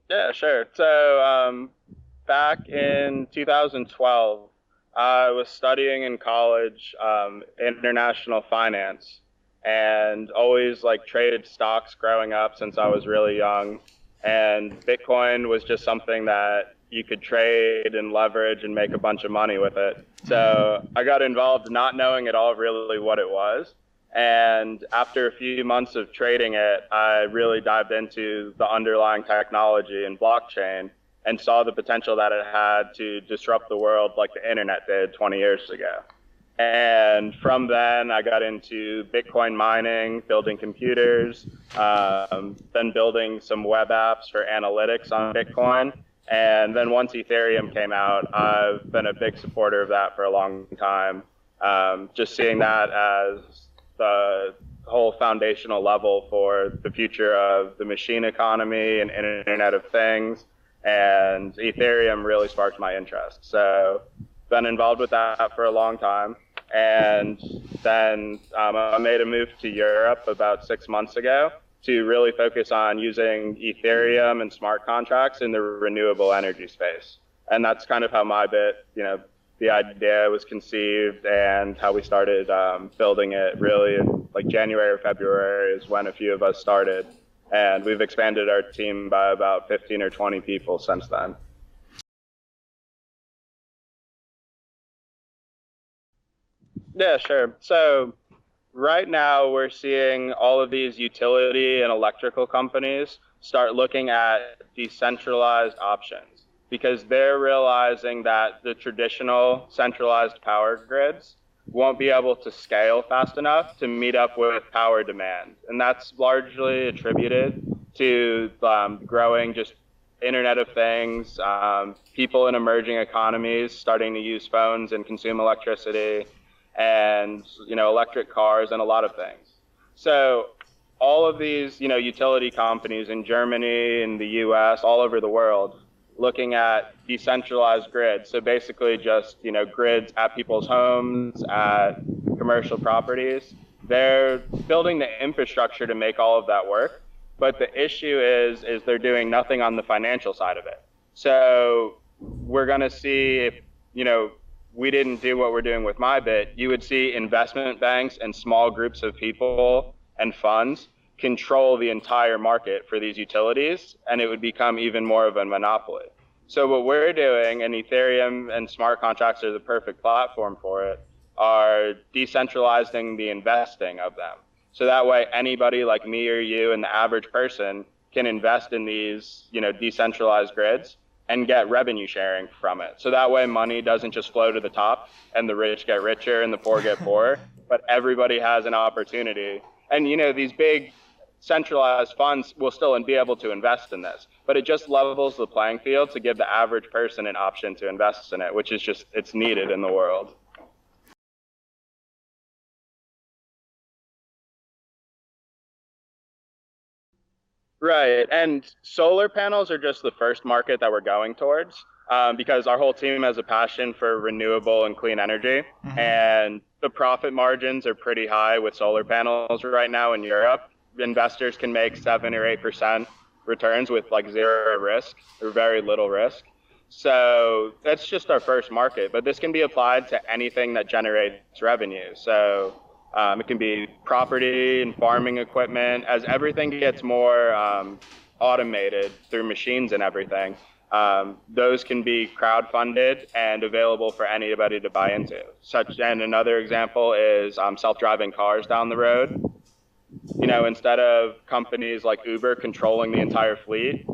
Yeah, sure. Back in 2012, I was studying in college international finance, and always like traded stocks growing up since I was really young. And Bitcoin was just something that you could trade and leverage and make a bunch of money with it. So I got involved not knowing at all really what it was. And after a few months of trading it, I really dived into the underlying technology and blockchain and saw the potential that it had to disrupt the world like the internet did 20 years ago. And from then, I got into Bitcoin mining, building computers, then building some web apps for analytics on Bitcoin. And then once Ethereum came out, I've been a big supporter of that for a long time. Just seeing that as the whole foundational level for the future of the machine economy and Internet of Things. And Ethereum really sparked my interest. So been involved with that for a long time. And then I made a move to Europe about 6 months ago to really focus on using Ethereum and smart contracts in the renewable energy space. And that's kind of how MyBit, the idea was conceived and how we started building it really in like January or February is when a few of us started. And we've expanded our team by about 15 or 20 people since then. Yeah, sure. So right now we're seeing all of these utility and electrical companies start looking at decentralized options because they're realizing that the traditional centralized power grids won't be able to scale fast enough to meet up with power demand. And that's largely attributed to growing just Internet of Things, people in emerging economies starting to use phones and consume electricity, and electric cars and a lot of things. So all of these utility companies in Germany, in the US, all over the world looking at decentralized grids. So basically just grids at people's homes, at commercial properties. They're building the infrastructure to make all of that work. But the issue is they're doing nothing on the financial side of it. So we're going to see if we didn't do what we're doing with MyBit, you would see investment banks and small groups of people and funds control the entire market for these utilities, and it would become even more of a monopoly. So what we're doing, and Ethereum and smart contracts are the perfect platform for it, are decentralizing the investing of them. So that way anybody like me or you and the average person can invest in these, decentralized grids and get revenue sharing from it. So that way money doesn't just flow to the top and the rich get richer and the poor get poorer, but everybody has an opportunity. And these big centralized funds will still be able to invest in this, but it just levels the playing field to give the average person an option to invest in it, which is just, it's needed in the world. Right. And solar panels are just the first market that we're going towards because our whole team has a passion for renewable and clean energy. Mm-hmm. And the profit margins are pretty high with solar panels right now in Europe. Investors can make 7 or 8% returns with like zero risk or very little risk. So that's just our first market, but this can be applied to anything that generates revenue. So it can be property and farming equipment. As everything gets more automated through machines and everything, those can be crowdfunded and available for anybody to buy into. And another example is self-driving cars down the road. Instead of companies like Uber controlling the entire fleet.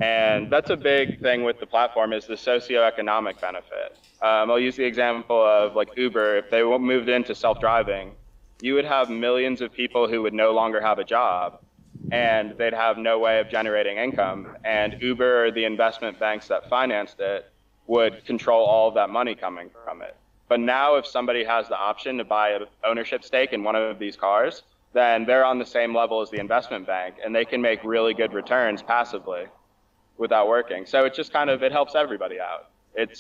And that's a big thing with the platform is the socioeconomic benefit. I'll use the example of like Uber. If they moved into self-driving, you would have millions of people who would no longer have a job and they'd have no way of generating income. And Uber or the investment banks that financed it would control all of that money coming from it. But now if somebody has the option to buy an ownership stake in one of these cars, then they're on the same level as the investment bank and they can make really good returns passively without working. So it just it helps everybody out. It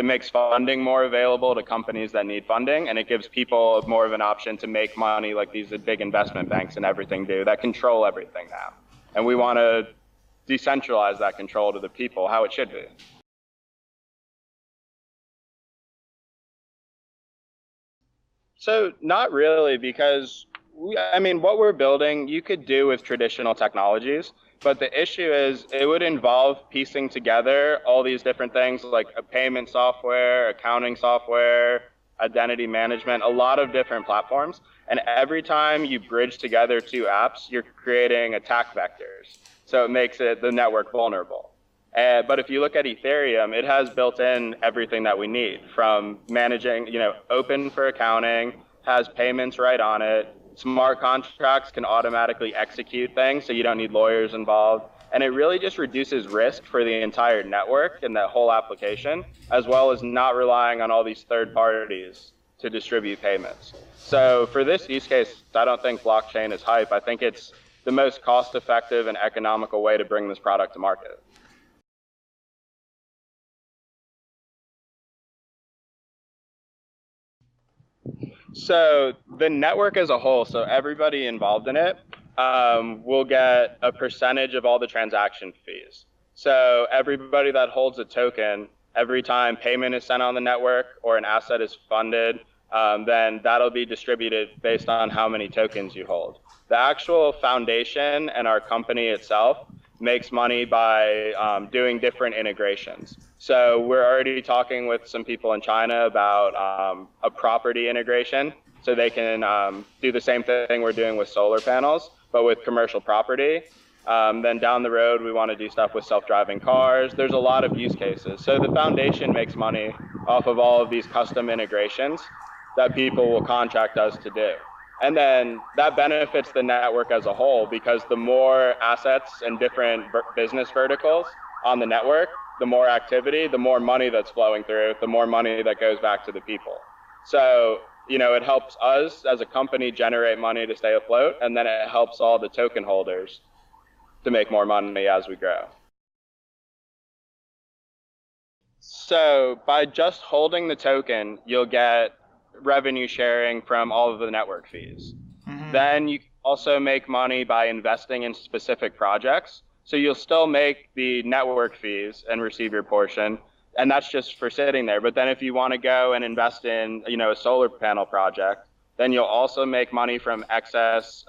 makes funding more available to companies that need funding, and it gives people more of an option to make money like these big investment banks and everything do that control everything now. And we want to decentralize that control to the people, how it should be. So not really, because what we're building, you could do with traditional technologies, but the issue is it would involve piecing together all these different things like a payment software, accounting software, identity management, a lot of different platforms. And every time you bridge together two apps, you're creating attack vectors. So it makes the network vulnerable. But if you look at Ethereum, it has built in everything that we need, from managing, open for accounting, has payments right on it. Smart contracts can automatically execute things, so you don't need lawyers involved. And it really just reduces risk for the entire network and that whole application, as well as not relying on all these third parties to distribute payments. So for this use case, I don't think blockchain is hype. I think it's the most cost-effective and economical way to bring this product to market. So the network as a whole, so everybody involved in it, will get a percentage of all the transaction fees. So everybody that holds a token, every time payment is sent on the network or an asset is funded, then that'll be distributed based on how many tokens you hold. The actual foundation and our company itself makes money by doing different integrations. So we're already talking with some people in China about a property integration, so they can do the same thing we're doing with solar panels, but with commercial property. Then down the road, we want to do stuff with self-driving cars. There's a lot of use cases. So the foundation makes money off of all of these custom integrations that people will contract us to do. And then that benefits the network as a whole, because the more assets and different business verticals on the network, the more activity, the more money that's flowing through, the more money that goes back to the people. So, it helps us as a company generate money to stay afloat, and then it helps all the token holders to make more money as we grow. So by just holding the token, you'll get revenue sharing from all of the network fees. Mm-hmm. Then you also make money by investing in specific projects. So you'll still make the network fees and receive your portion, and that's just for sitting there. But then if you want to go and invest in, a solar panel project, then you'll also make money from excess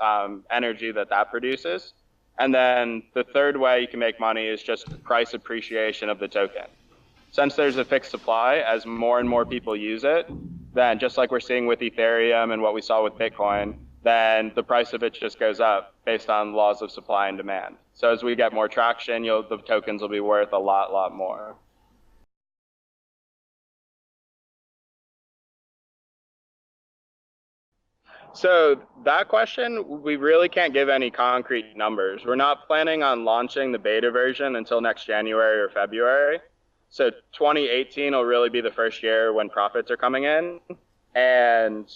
energy that produces. And then the third way you can make money is just price appreciation of the token. Since there's a fixed supply, as more and more people use it, then just like we're seeing with Ethereum and what we saw with Bitcoin, then the price of it just goes up based on laws of supply and demand. So as we get more traction, the tokens will be worth a lot more. So that question, we really can't give any concrete numbers. We're not planning on launching the beta version until next January or February. So 2018 will really be the first year when profits are coming in. And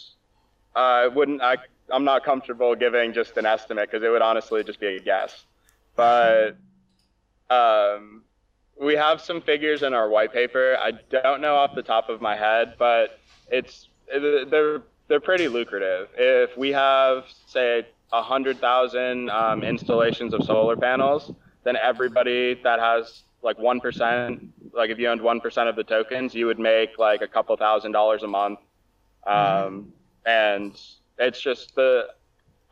I'm not comfortable giving just an estimate, because it would honestly just be a guess. But we have some figures in our white paper. I don't know off the top of my head, but they're pretty lucrative. If we have, say, 100,000 installations of solar panels, then everybody that has like 1%, like if you owned 1% of the tokens, you would make like a couple $1,000s a month. And it's just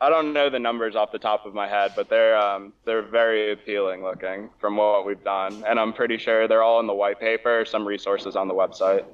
I don't know the numbers off the top of my head, but they're very appealing looking from what we've done. And I'm pretty sure they're all in the white paper, some resources on the website.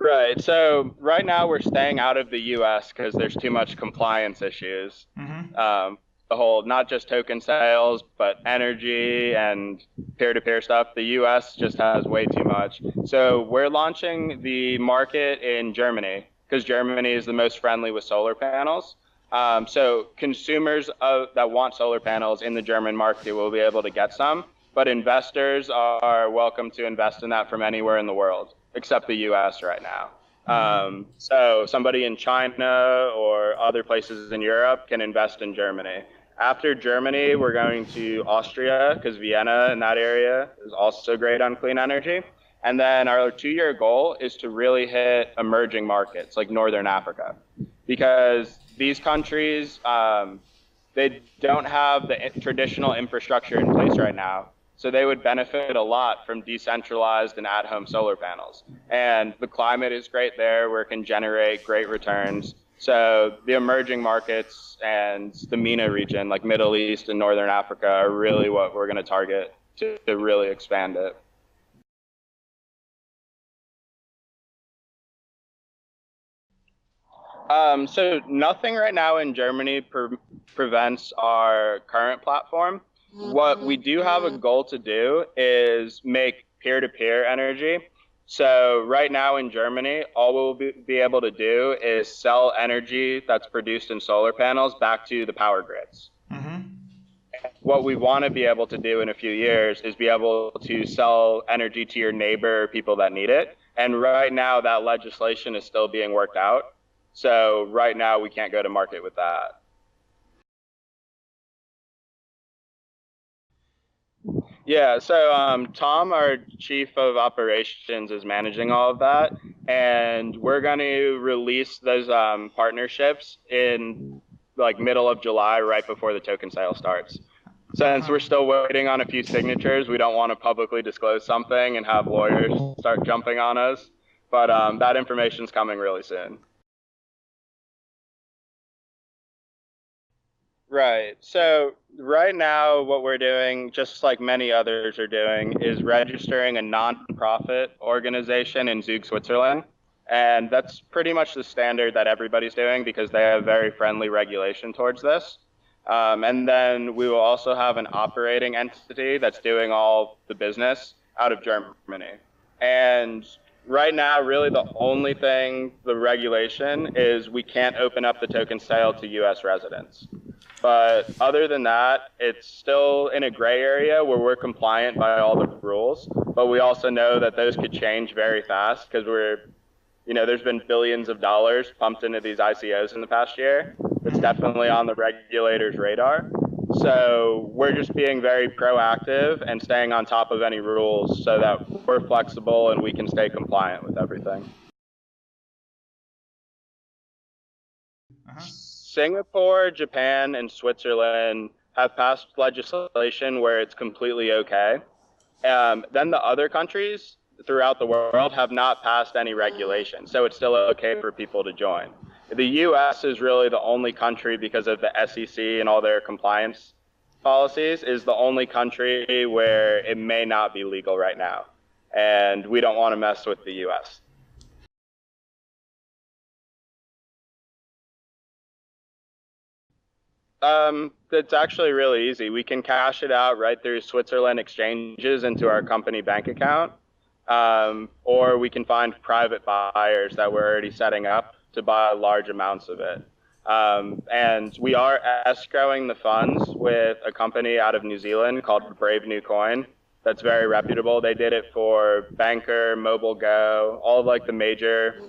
Right. So right now we're staying out of the U.S. because there's too much compliance issues. Mm-hmm. The whole, not just token sales, but energy and peer-to-peer stuff. The U.S. just has way too much. So we're launching the market in Germany, because Germany is the most friendly with solar panels. So consumers that want solar panels in the German market will be able to get some, but investors are welcome to invest in that from anywhere in the world, except the U.S. right now. So somebody in China or other places in Europe can invest in Germany. After Germany, we're going to Austria, because Vienna in that area is also great on clean energy. And then our 2-year goal is to really hit emerging markets like Northern Africa. because these countries, they don't have the traditional infrastructure in place right now. So they would benefit a lot from decentralized and at-home solar panels. And the climate is great there where it can generate great returns. So the emerging markets and the MENA region, like Middle East and Northern Africa, are really what we're going to target to really expand it. So nothing right now in Germany prevents our current platform. What we do have a goal to do is make peer-to-peer energy. So right now in Germany, all we'll be able to do is sell energy that's produced in solar panels back to the power grids. What we want to be able to do in a few years is be able to sell energy to your neighbor or people that need it. And right now that legislation is still being worked out. So right now we can't go to market with that. Yeah, so Tom, our chief of operations, is managing all of that, and we're going to release those partnerships in like middle of July, right before the token sale starts. Since we're still waiting on a few signatures, we don't want to publicly disclose something and have lawyers start jumping on us, but that information's coming really soon. Right. So right now, what we're doing, just like many others are doing, is registering a nonprofit organization in Zug, Switzerland. And that's pretty much the standard that everybody's doing because they have very friendly regulation towards this. And then we will also have an operating entity that's doing all the business out of Germany. And right now, really the only thing, the regulation, is we can't open up the token sale to US residents. But other than that, it's still in a gray area where we're compliant by all the rules. But we also know that those could change very fast because there's been billions of dollars pumped into these ICOs in the past year. It's definitely on the regulator's radar. So we're just being very proactive and staying on top of any rules so that we're flexible and we can stay compliant with everything. Singapore, Japan, and Switzerland have passed legislation where it's completely okay. Then the other countries throughout the world have not passed any regulation, so it's still okay for people to join. The US is really the only country, because of the SEC and all their compliance policies, is the only country where it may not be legal right now. And we don't want to mess with the US. It's actually really easy. We can cash it out right through Switzerland exchanges into our company bank account, or we can find private buyers that we're already setting up to buy large amounts of it. And we are escrowing the funds with a company out of New Zealand called Brave New Coin that's very reputable. They did it for Banker, Mobile Go, all of like the major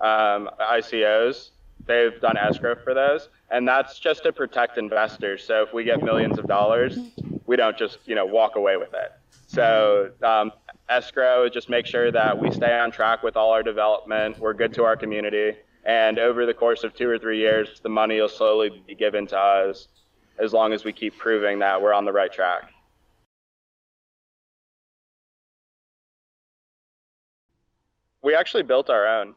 ICOs. They've done escrow for those, and that's just to protect investors. So if we get millions of dollars, we don't just walk away with it. So escrow, just make sure that we stay on track with all our development. We're good to our community, and over the course of 2 or 3 years, the money will slowly be given to us as long as we keep proving that we're on the right track. We actually built our own.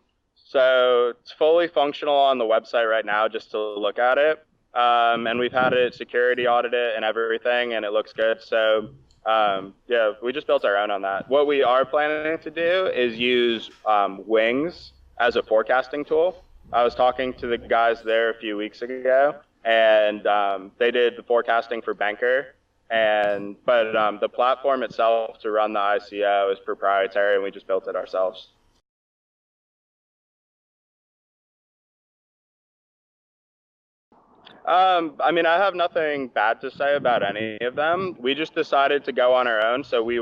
So it's fully functional on the website right now just to look at it. And we've had it security audited and everything, and it looks good. So yeah, we just built our own on that. What we are planning to do is use Wings as a forecasting tool. I was talking to the guys there a few weeks ago, and they did the forecasting for Banker. But the platform itself to run the ICO is proprietary, and we just built it ourselves. I mean, I have nothing bad to say about any of them. We just decided to go on our own, so we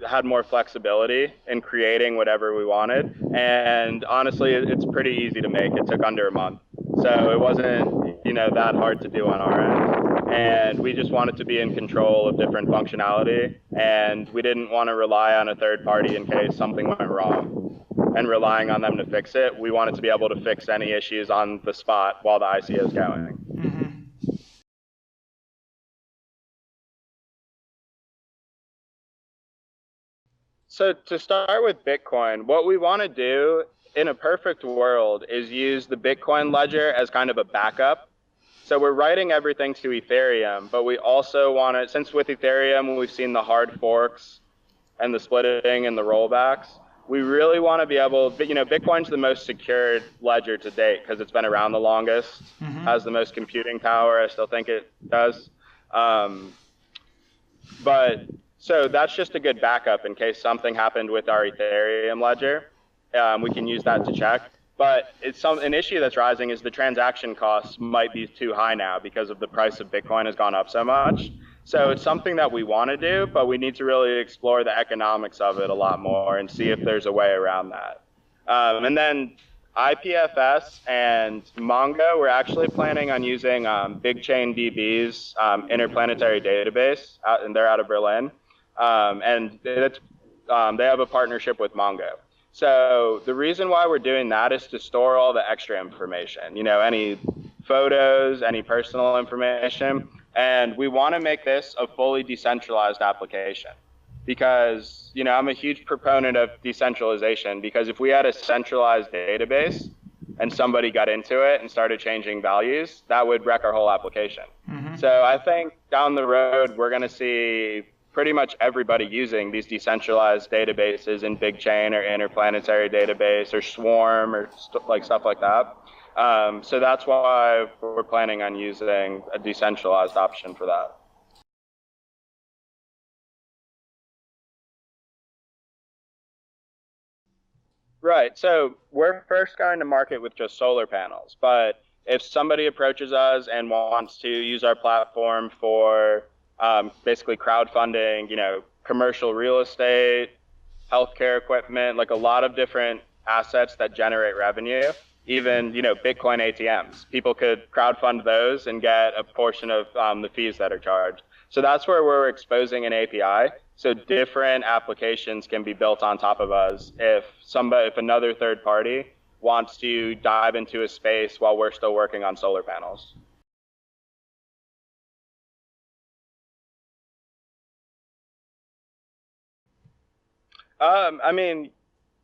had more flexibility in creating whatever we wanted. And honestly, it's pretty easy to make. It took under a month, so it wasn't that hard to do on our end. And we just wanted to be in control of different functionality, and we didn't want to rely on a third party in case something went wrong. and relying on them to fix it. We want it to be able to fix any issues on the spot while the ICO is going. So to start with Bitcoin, what we want to do in a perfect world is use the Bitcoin ledger as kind of a backup. So we're writing everything to Ethereum, but we also want to, since with Ethereum we've seen the hard forks and the splitting and the rollbacks, we really want to be able, Bitcoin's the most secured ledger to date because it's been around the longest, has the most computing power. I still think it does. But so that's just a good backup in case something happened with our Ethereum ledger. We can use that to check. But an issue that's rising is the transaction costs might be too high now because of the price of Bitcoin has gone up so much. So it's something that we want to do, but we need to really explore the economics of it a lot more and see if there's a way around that. And then IPFS and Mongo, we're actually planning on using BigChainDB's interplanetary database, and they're out of Berlin. And they have a partnership with Mongo. So the reason why we're doing that is to store all the extra information, any photos, any personal information. And we want to make this a fully decentralized application because, I'm a huge proponent of decentralization because if we had a centralized database and somebody got into it and started changing values, that would wreck our whole application. So I think down the road, we're going to see pretty much everybody using these decentralized databases in BigChain or Interplanetary Database or Swarm or stuff like that. So that's why we're planning on using a decentralized option for that. Right. So we're first going to market with just solar panels. But if somebody approaches us and wants to use our platform for basically crowdfunding, commercial real estate, healthcare equipment, like a lot of different assets that generate revenue, even, Bitcoin ATMs. People could crowdfund those and get a portion of the fees that are charged. So that's where we're exposing an API. So different applications can be built on top of us if another third party wants to dive into a space while we're still working on solar panels.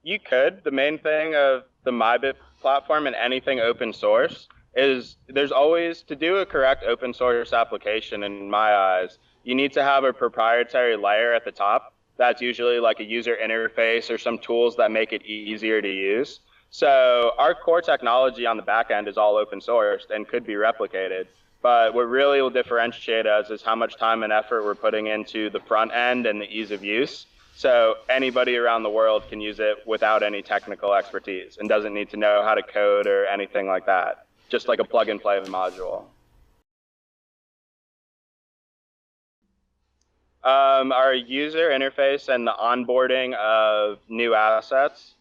You could. The main thing of the MyBit platform and anything open source is there's always, to do a correct open source application, in my eyes, you need to have a proprietary layer at the top. That's usually like a user interface or some tools that make it easier to use. So our core technology on the back end is all open sourced and could be replicated. But what really will differentiate us is how much time and effort we're putting into the front end and the ease of use. So anybody around the world can use it without any technical expertise and doesn't need to know how to code or anything like that. Just like a plug and play module. Our user interface and the onboarding of new assets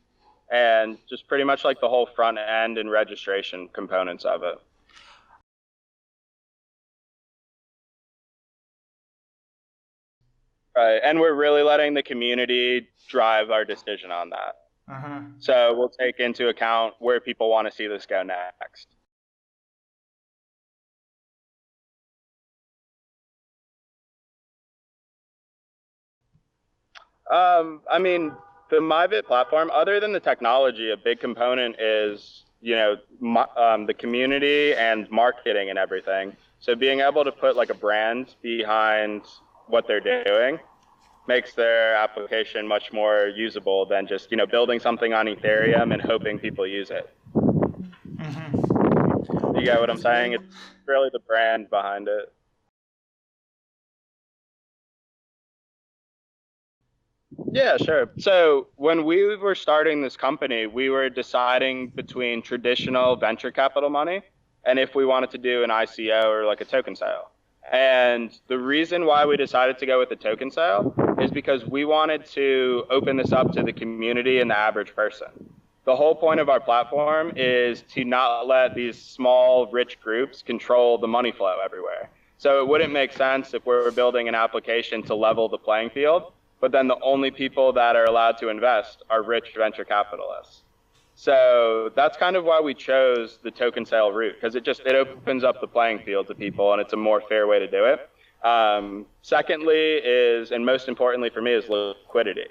and just pretty much like the whole front end and registration components of it. Right, and we're really letting the community drive our decision on that. So we'll take into account where people want to see this go next. The MyBit platform, other than the technology, a big component is, the community and marketing and everything. So being able to put like a brand behind what they're doing makes their application much more usable than just, building something on Ethereum and hoping people use it. You get what I'm saying? It's really the brand behind it. Yeah, sure. So when we were starting this company, we were deciding between traditional venture capital money and if we wanted to do an ICO or like a token sale. And the reason why we decided to go with the token sale is because we wanted to open this up to the community and the average person. The whole point of our platform is to not let these small, rich groups control the money flow everywhere. So it wouldn't make sense if we were building an application to level the playing field but then the only people that are allowed to invest are rich venture capitalists. So that's kind of why we chose the token sale route, because it opens up the playing field to people, and it's a more fair way to do it. Secondly is, and most importantly for me, is liquidity.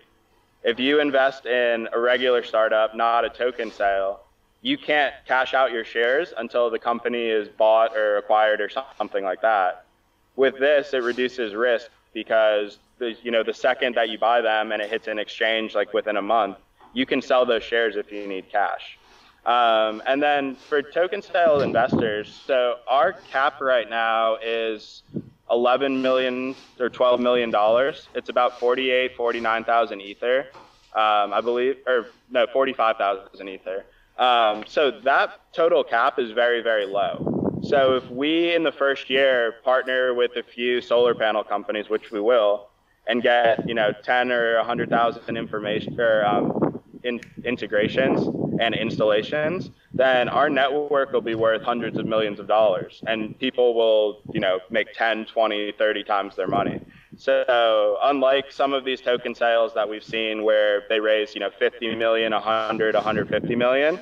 If you invest in a regular startup, not a token sale, you can't cash out your shares until the company is bought or acquired or something like that. With this, it reduces risk because the second that you buy them and it hits an exchange like within a month, you can sell those shares if you need cash. And then for token sale investors, so our cap right now is $11 million or $12 million. It's about 49,000 Ether, I believe, or no, 45,000 Ether. So that total cap is very, very low. So if we in the first year partner with a few solar panel companies, which we will, and get 10 or 100,000 information or integrations and installations, then our network will be worth hundreds of millions of dollars, and people will make 10, 20, 30 times their money. So unlike some of these token sales that we've seen where they raise 50 million, 100, 150 million,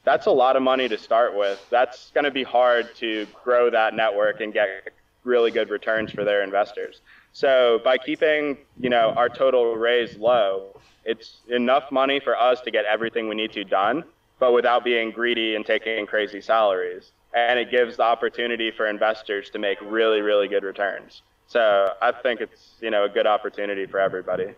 that's a lot of money to start with. That's going to be hard to grow that network and get really good returns for their investors. So by keeping our total raise low, it's enough money for us to get everything we need to done, but without being greedy and taking crazy salaries. And it gives the opportunity for investors to make really, really good returns. So I think it's a good opportunity for everybody.